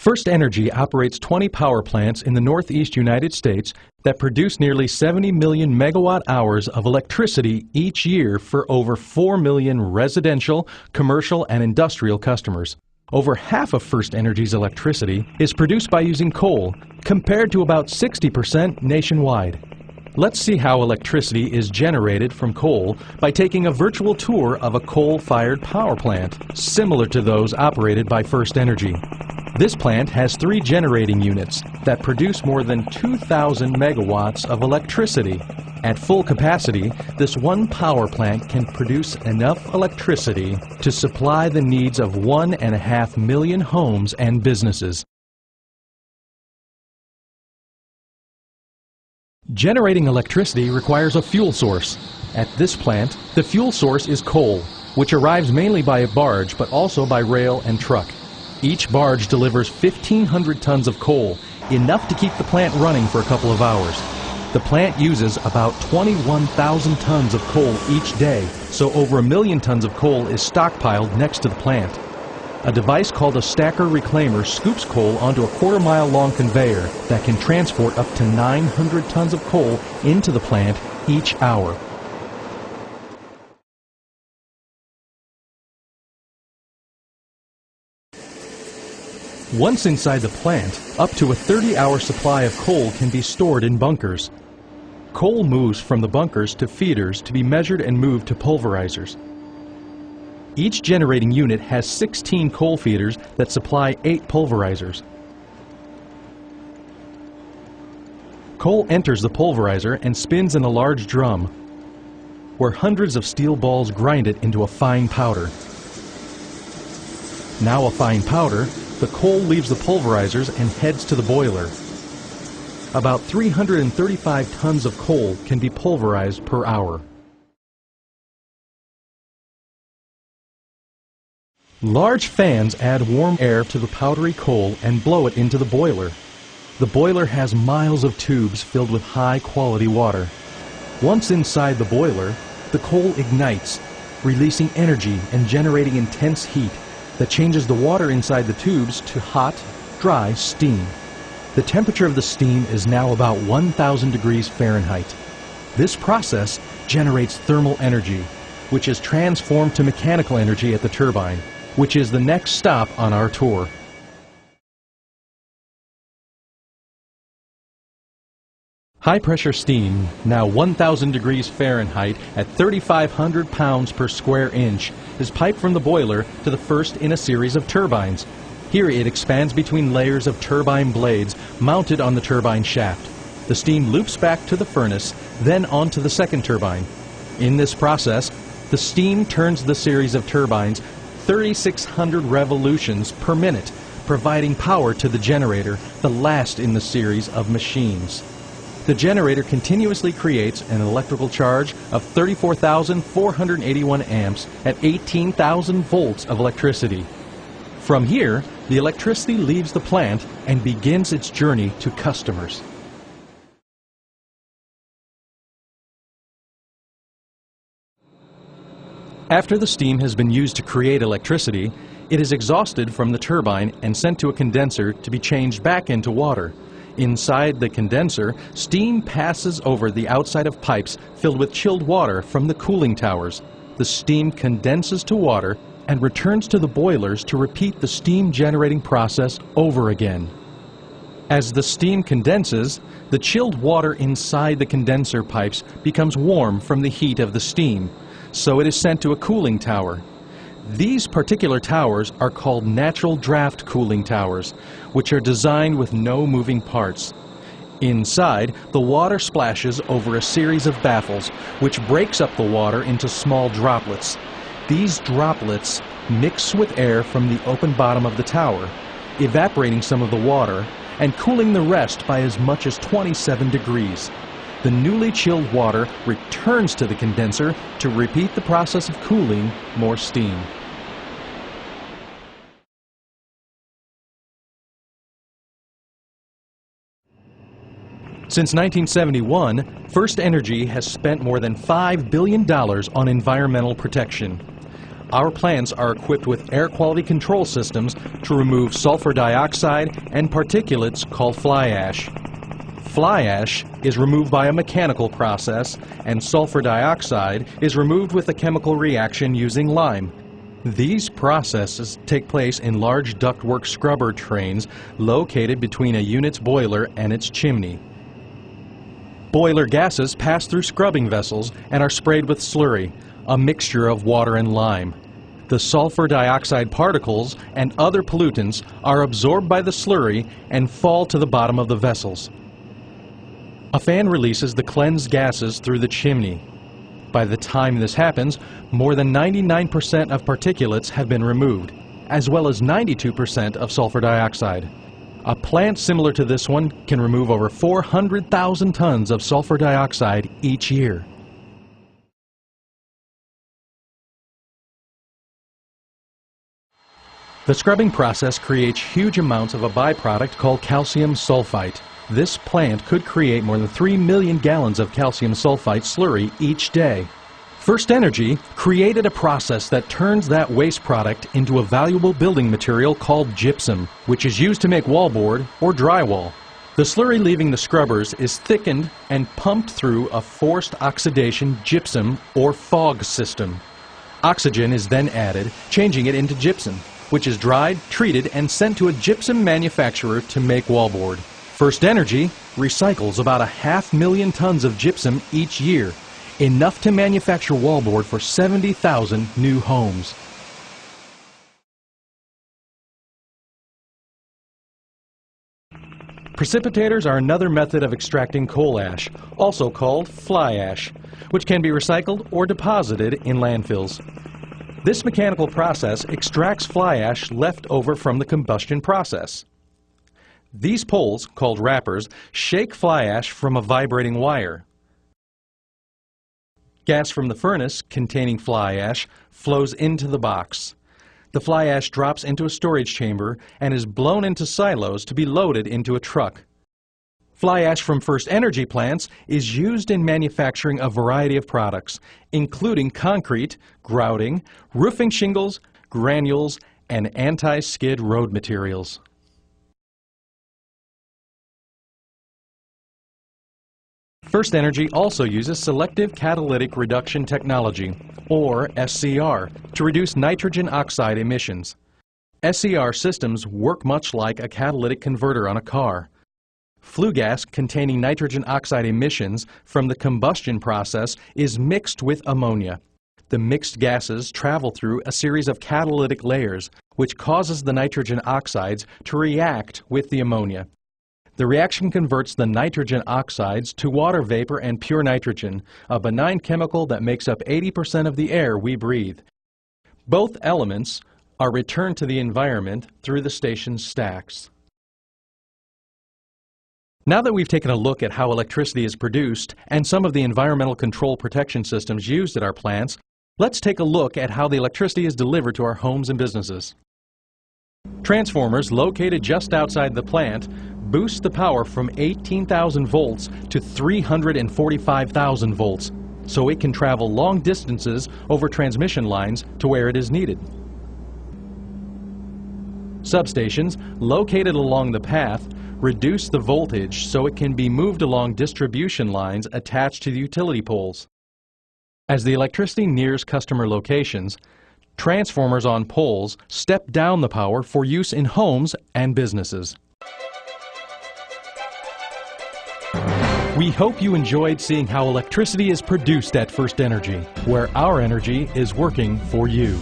First Energy operates 20 power plants in the Northeast United States that produce nearly 70 million megawatt hours of electricity each year for over 4 million residential, commercial, and industrial customers. Over half of First Energy's electricity is produced by using coal, compared to about 60% nationwide. Let's see how electricity is generated from coal by taking a virtual tour of a coal-fired power plant, similar to those operated by First Energy. This plant has 3 generating units that produce more than 2,000 megawatts of electricity. At full capacity, this one power plant can produce enough electricity to supply the needs of 1.5 million homes and businesses. Generating electricity requires a fuel source. At this plant, the fuel source is coal, which arrives mainly by a barge but also by rail and truck. Each barge delivers 1,500 tons of coal, enough to keep the plant running for a couple of hours. The plant uses about 21,000 tons of coal each day, so over 1 million tons of coal is stockpiled next to the plant. A device called a stacker reclaimer scoops coal onto a quarter-mile long conveyor that can transport up to 900 tons of coal into the plant each hour. Once inside the plant, up to a 30-hour supply of coal can be stored in bunkers. Coal moves from the bunkers to feeders to be measured and moved to pulverizers. Each generating unit has 16 coal feeders that supply 8 pulverizers. Coal enters the pulverizer and spins in a large drum, where hundreds of steel balls grind it into a fine powder. Now a fine powder, the coal leaves the pulverizers and heads to the boiler. About 335 tons of coal can be pulverized per hour. Large fans add warm air to the powdery coal and blow it into the boiler. The boiler has miles of tubes filled with high-quality water. Once inside the boiler, the coal ignites, releasing energy and generating intense heat that changes the water inside the tubes to hot, dry steam. The temperature of the steam is now about 1,000 degrees Fahrenheit. This process generates thermal energy, which is transformed to mechanical energy at the turbine, which is the next stop on our tour. High-pressure steam, now 1,000 degrees Fahrenheit at 3,500 pounds per square inch, is piped from the boiler to the first in a series of turbines. Here it expands between layers of turbine blades mounted on the turbine shaft. The steam loops back to the furnace, then onto the second turbine. In this process, the steam turns the series of turbines 3,600 revolutions per minute, providing power to the generator, the last in the series of machines. The generator continuously creates an electrical charge of 34,481 amps at 18,000 volts of electricity. From here, the electricity leaves the plant and begins its journey to customers. After the steam has been used to create electricity, it is exhausted from the turbine and sent to a condenser to be changed back into water. Inside the condenser, steam passes over the outside of pipes filled with chilled water from the cooling towers. The steam condenses to water and returns to the boilers to repeat the steam generating process over again. As the steam condenses, the chilled water inside the condenser pipes becomes warm from the heat of the steam, so it is sent to a cooling tower. These particular towers are called natural draft cooling towers, which are designed with no moving parts. Inside, the water splashes over a series of baffles, which breaks up the water into small droplets. These droplets mix with air from the open bottom of the tower, evaporating some of the water and cooling the rest by as much as 27 degrees. The newly chilled water returns to the condenser to repeat the process of cooling more steam. Since 1971, First Energy has spent more than $5 billion on environmental protection. Our plants are equipped with air quality control systems to remove sulfur dioxide and particulates called fly ash. Fly ash is removed by a mechanical process, and sulfur dioxide is removed with a chemical reaction using lime. These processes take place in large ductwork scrubber trains located between a unit's boiler and its chimney. Boiler gases pass through scrubbing vessels and are sprayed with slurry, a mixture of water and lime. The sulfur dioxide particles and other pollutants are absorbed by the slurry and fall to the bottom of the vessels. A fan releases the cleansed gases through the chimney. By the time this happens, more than 99% of particulates have been removed, as well as 92% of sulfur dioxide. A plant similar to this one can remove over 400,000 tons of sulfur dioxide each year. The scrubbing process creates huge amounts of a byproduct called calcium sulfite. This plant could create more than 3 million gallons of calcium sulfite slurry each day. First Energy created a process that turns that waste product into a valuable building material called gypsum, which is used to make wallboard or drywall. The slurry leaving the scrubbers is thickened and pumped through a forced oxidation gypsum or fog system. Oxygen is then added, changing it into gypsum, which is dried, treated, and sent to a gypsum manufacturer to make wallboard. First Energy recycles about 500,000 tons of gypsum each year, enough to manufacture wallboard for 70,000 new homes. Precipitators are another method of extracting coal ash, also called fly ash, which can be recycled or deposited in landfills. This mechanical process extracts fly ash left over from the combustion process. These poles, called wrappers, shake fly ash from a vibrating wire. Gas from the furnace containing fly ash flows into the box. The fly ash drops into a storage chamber and is blown into silos to be loaded into a truck. Fly ash from First Energy plants is used in manufacturing a variety of products, including concrete, grouting, roofing shingles, granules, and anti-skid road materials. First Energy also uses selective catalytic reduction technology, or SCR, to reduce nitrogen oxide emissions. SCR systems work much like a catalytic converter on a car. Flue gas containing nitrogen oxide emissions from the combustion process is mixed with ammonia. The mixed gases travel through a series of catalytic layers, which causes the nitrogen oxides to react with the ammonia. The reaction converts the nitrogen oxides to water vapor and pure nitrogen, a benign chemical that makes up 80% of the air we breathe. Both elements are returned to the environment through the station's stacks. Now that we've taken a look at how electricity is produced and some of the environmental control protection systems used at our plants, let's take a look at how the electricity is delivered to our homes and businesses. Transformers located just outside the plant boost the power from 18,000 volts to 345,000 volts, so it can travel long distances over transmission lines to where it is needed. Substations located along the path reduce the voltage so it can be moved along distribution lines attached to the utility poles. As the electricity nears customer locations, transformers on poles step down the power for use in homes and businesses. We hope you enjoyed seeing how electricity is produced at First Energy, where our energy is working for you.